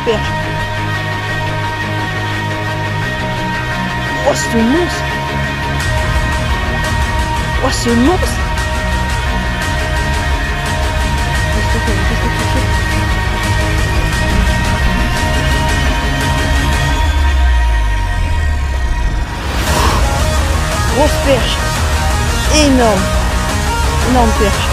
perche. Oh, c'est un monstre. Oh, c'est un monstre. Grosse perche. Énorme. Énorme perche.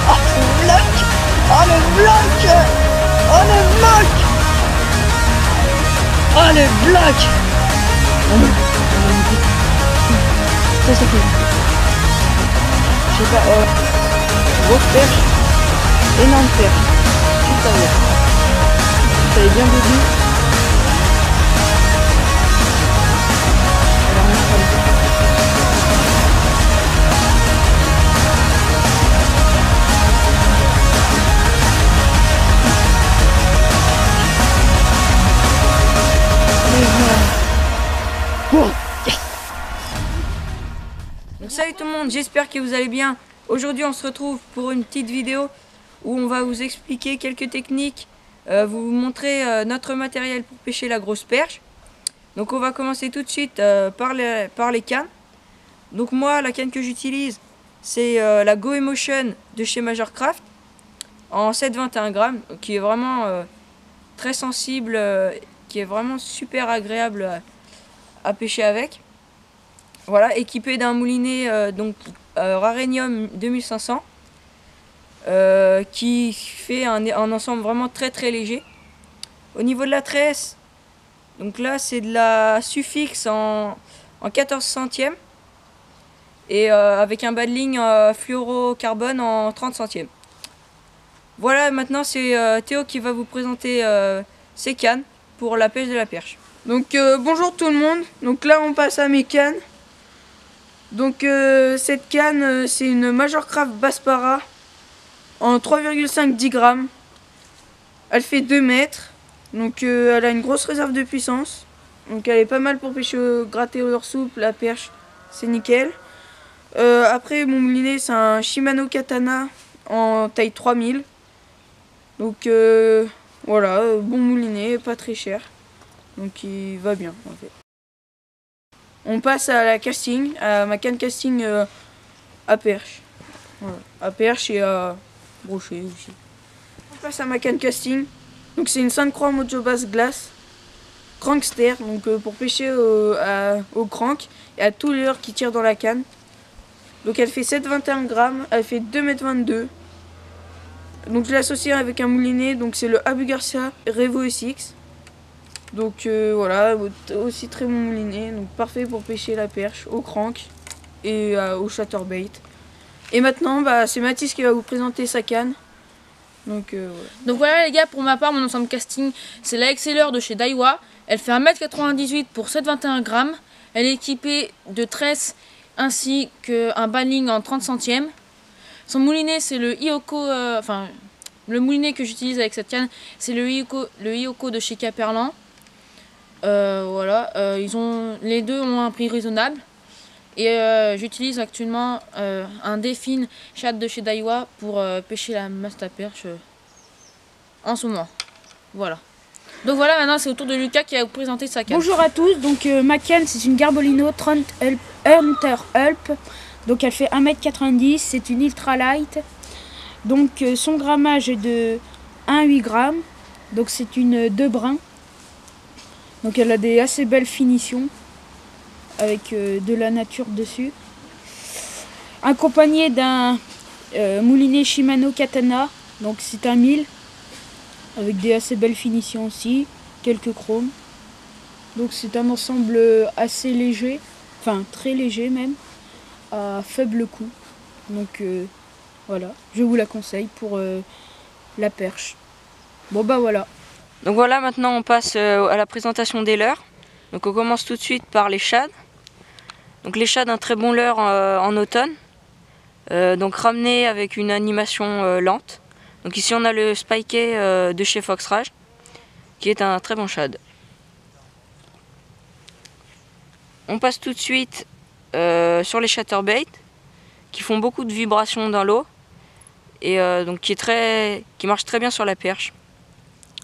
Oh, le bloc. Oh, le bloc. Oh, le bloc. Oh, le bloc. Ça fait. Je sais pas. Grosse perche. Énorme perche. Tout à l'heure. Ça est bien début. Donc salut tout le monde, j'espère que vous allez bien. Aujourd'hui on se retrouve pour une petite vidéo où on va vous expliquer quelques techniques, vous montrer notre matériel pour pêcher la grosse perche. Donc on va commencer tout de suite par les cannes. Donc moi la canne que j'utilise c'est la Go Emotion de chez Majorcraft en 7,21 grammes qui est vraiment très sensible, qui est vraiment super agréable à pêcher avec. Voilà, équipé d'un moulinet Rarenium 2500 qui fait un ensemble vraiment très léger. Au niveau de la tresse, donc là c'est de la Sufix en 14 centièmes et avec un bas de ligne fluorocarbone en 30 centièmes. Voilà, maintenant c'est Théo qui va vous présenter ses cannes pour la pêche de la perche. Donc bonjour tout le monde, donc là on passe à mes cannes. Donc cette canne c'est une Majorcraft Baspara en 3,5 grammes. Elle fait 2 mètres, donc elle a une grosse réserve de puissance. Donc elle est pas mal pour pêcher gratter au leurre souple, la perche, c'est nickel. Après mon moulinet c'est un Shimano Katana en taille 3000. Donc voilà, bon moulinet, pas très cher. Donc il va bien en fait. On passe à la casting, à ma canne casting à perche. Voilà. À perche et à brochet aussi. On passe à ma canne casting. Donc c'est une Sainte-Croix Mojo Bass Glace. Crankster, donc pour pêcher au crank et à tout leurre qui tire dans la canne. Donc elle fait 7,21 grammes, elle fait 2,22 m. Donc je l'associe avec un moulinet, donc c'est le Abu Garcia Revo SX. Donc voilà, aussi très bon moulinet, donc parfait pour pêcher la perche au crank et au chatterbait. Et maintenant, c'est Mathis qui va vous présenter sa canne. Donc voilà. Donc voilà les gars, pour ma part, mon ensemble casting, c'est la Exceller de chez Daiwa. Elle fait 1,98 m pour 7,21 grammes. Elle est équipée de tresses ainsi qu'un balling en 30 centièmes. Son moulinet, c'est le Ioko, le moulinet que j'utilise avec cette canne, c'est le Ioko de chez Caperlan. Voilà, les deux ont un prix raisonnable. Et j'utilise actuellement un Delfin Shad de chez Daiwa pour pêcher la masse à perche en ce moment. Voilà. Donc voilà, maintenant c'est au tour de Lucas qui va vous présenter sa canne. Bonjour à tous, donc ma canne c'est une Garbolino 30 Hunter Hulp. Donc elle fait 1,90 m, c'est une ultra light. Donc son grammage est de 1,8 g. Donc c'est une 2 brins. Donc elle a des assez belles finitions avec de la nature dessus. Accompagné d'un moulinet Shimano Katana, donc c'est un 1000 avec des assez belles finitions aussi, quelques chromes. Donc c'est un ensemble assez léger, enfin très léger même, à faible coût. Donc voilà, je vous la conseille pour la perche. Bon voilà. Donc voilà, maintenant on passe à la présentation des leurres. Donc on commence tout de suite par les shads. Donc les shads, un très bon leurre en automne. Donc ramené avec une animation lente. Donc ici on a le Spiké de chez Fox Rage, qui est un très bon shad. On passe tout de suite sur les chatterbaits, qui font beaucoup de vibrations dans l'eau, et donc qui marchent très bien sur la perche.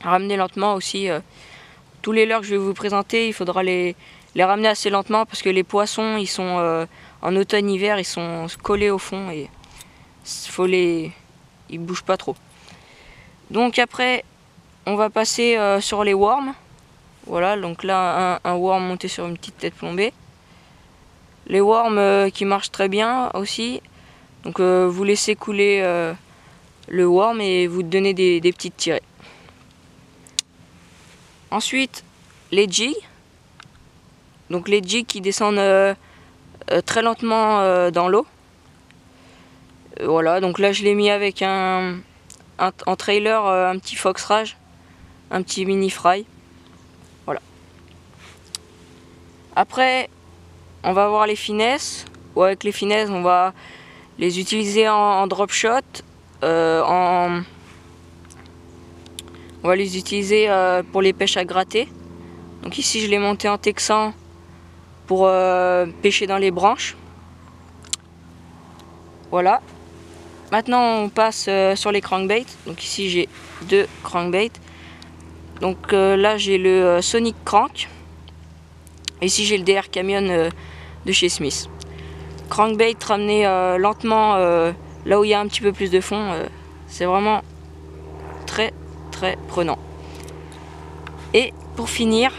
ramener lentement aussi. Tous les leurres que je vais vous présenter, il faudra les ramener assez lentement parce que les poissons, ils sont en automne-hiver, ils sont collés au fond et ils bougent pas trop. Donc après, on va passer sur les worms. Voilà, donc là, un worm monté sur une petite tête plombée. Les worms qui marchent très bien aussi. Donc vous laissez couler le worm et vous donnez des petites tirées. Ensuite, les jigs. Donc les jigs qui descendent très lentement dans l'eau. Voilà, donc là je l'ai mis avec en trailer, un petit Fox Rage, un petit mini fry. Voilà. Après, on va voir les finesses. Ou avec les finesses, on va les utiliser en drop shot. On va les utiliser pour les pêches à gratter. Donc ici, je l'ai monté en texan pour pêcher dans les branches. Voilà. Maintenant, on passe sur les crankbaits. Donc ici, j'ai 2 crankbaits. Donc là, j'ai le Sonic Crank. Et ici, j'ai le DR Camion de chez Smith. Crankbait ramené lentement là où il y a un petit peu plus de fond. C'est vraiment très prenant. Et pour finir,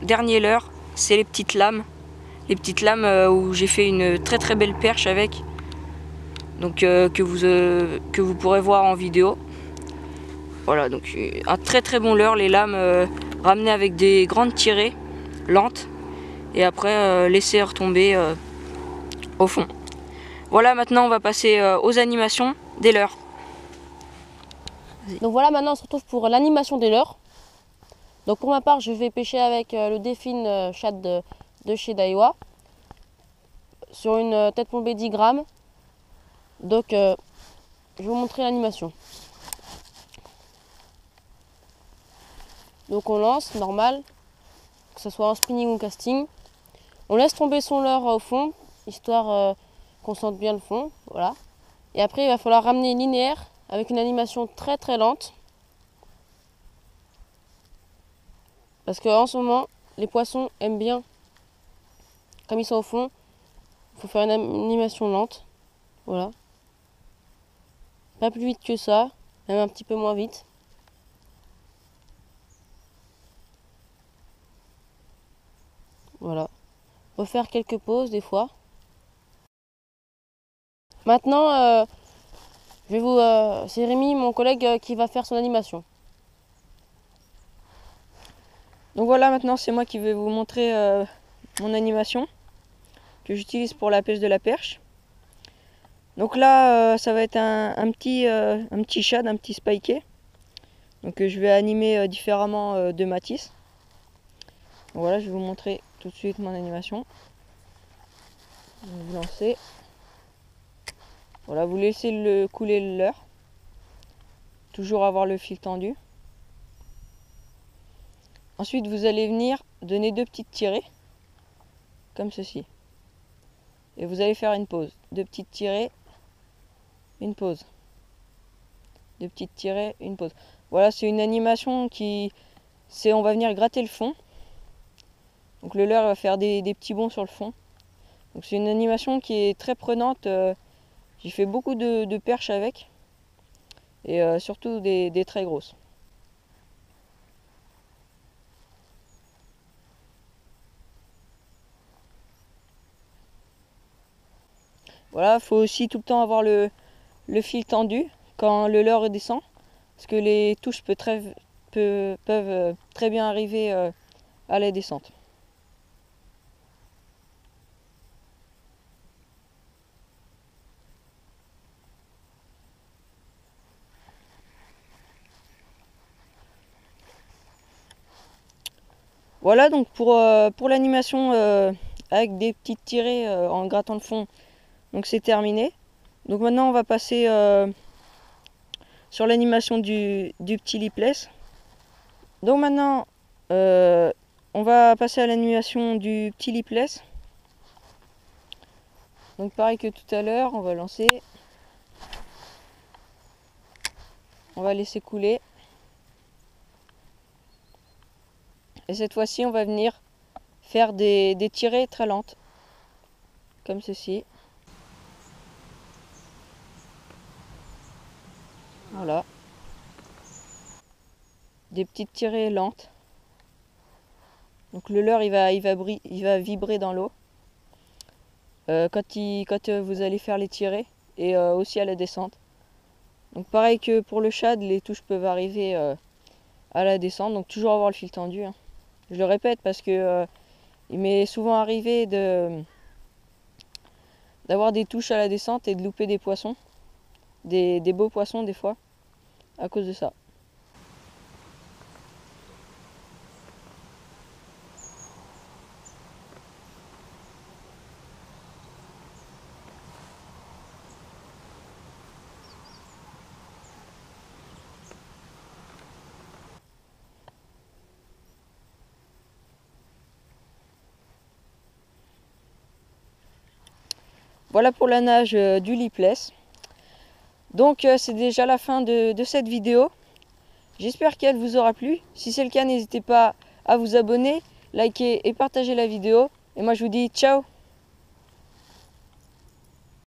dernier leurre, c'est les petites lames. Les petites lames où j'ai fait une très belle perche avec. Donc que vous pourrez voir en vidéo. Voilà, donc un très bon leurre, les lames ramenées avec des grandes tirées lentes et après laisser retomber au fond. Voilà, maintenant on va passer aux animations des leurres. Donc voilà, maintenant on se retrouve pour l'animation des leurres. Donc pour ma part, je vais pêcher avec le Delfin Shad de chez Daiwa sur une tête plombée 10 grammes. Donc je vais vous montrer l'animation. Donc on lance, normal, que ce soit en spinning ou casting. On laisse tomber son leurre au fond, histoire qu'on sente bien le fond, voilà. Et après il va falloir ramener linéaire avec une animation très lente. Parce qu'en ce moment, les poissons aiment bien, comme ils sont au fond, il faut faire une animation lente, voilà. Pas plus vite que ça, même un petit peu moins vite. Voilà. Refaire quelques pauses des fois. Maintenant, c'est Rémi, mon collègue, qui va faire son animation. Donc voilà, maintenant c'est moi qui vais vous montrer mon animation que j'utilise pour la pêche de la perche. Donc là, ça va être un petit shad, un petit spiké. Donc je vais animer différemment de Matisse. Donc voilà, je vais vous montrer tout de suite mon animation. Vous lancez. Voilà, vous laissez couler le leurre. Toujours avoir le fil tendu. Ensuite, vous allez venir donner 2 petites tirées, comme ceci. Et vous allez faire une pause. 2 petites tirées, une pause. 2 petites tirées, une pause. Voilà, c'est une animation on va venir gratter le fond. Donc le leurre va faire des petits bonds sur le fond. Donc c'est une animation qui est très prenante. J'ai fait beaucoup de perches avec. Et surtout des très grosses. Voilà, il faut aussi tout le temps avoir le fil tendu quand le leurre redescend. Parce que les touches peuvent très bien arriver à la descente. Voilà donc pour l'animation avec des petites tirées en grattant le fond, donc c'est terminé. Donc maintenant on va passer sur l'animation du petit lipless. Donc maintenant on va passer à l'animation du petit lipless. Donc pareil que tout à l'heure, on va lancer. On va laisser couler. Et cette fois-ci, on va venir faire des tirées très lentes, comme ceci. Voilà. Des petites tirées lentes. Donc le leurre, il va vibrer dans l'eau quand vous allez faire les tirées et aussi à la descente. Donc pareil que pour le shad, les touches peuvent arriver à la descente, donc toujours avoir le fil tendu. Hein. Je le répète parce que il m'est souvent arrivé d'avoir des touches à la descente et de louper des poissons, des beaux poissons des fois, à cause de ça. Voilà pour la nage du lipless. Donc c'est déjà la fin de cette vidéo. J'espère qu'elle vous aura plu. Si c'est le cas, n'hésitez pas à vous abonner, liker et partager la vidéo. Et moi je vous dis ciao!